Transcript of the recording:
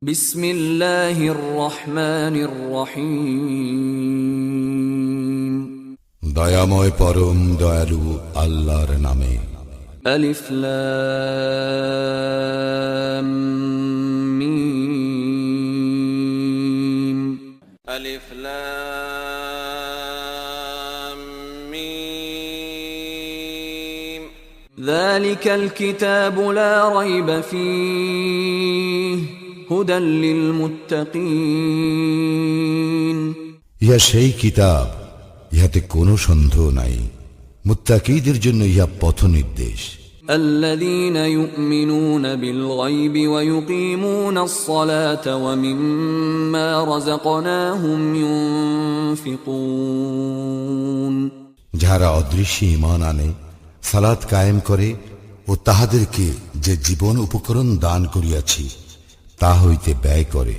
বিসমিল্লাহির রহমানির রহিম। দয়াময় পরম দয়ালু আল্লাহর নামে। আলিফ লাম মিম। আলিফ লাম মিম। যালিকাল কিতাবু লা রাইবা ফীহি হুদাল লিল মুত্তাকিন। ইহা সেই কিতাব, ইহাতে কোনো সন্দেহ নাই, মুত্তাকীদের জন্য ইহা পথ নির্দেশ। الذين يؤمنون بالغيب ويقيمون الصلاة ومما رزقناهم ينفقون। যাহারা অদৃশ্য ঈমান আনে, সালাত কায়েম করে ও তাহাদেরকে যে জীবন উপকরণ দান করিয়াছি তা হইতে ব্যয় করে।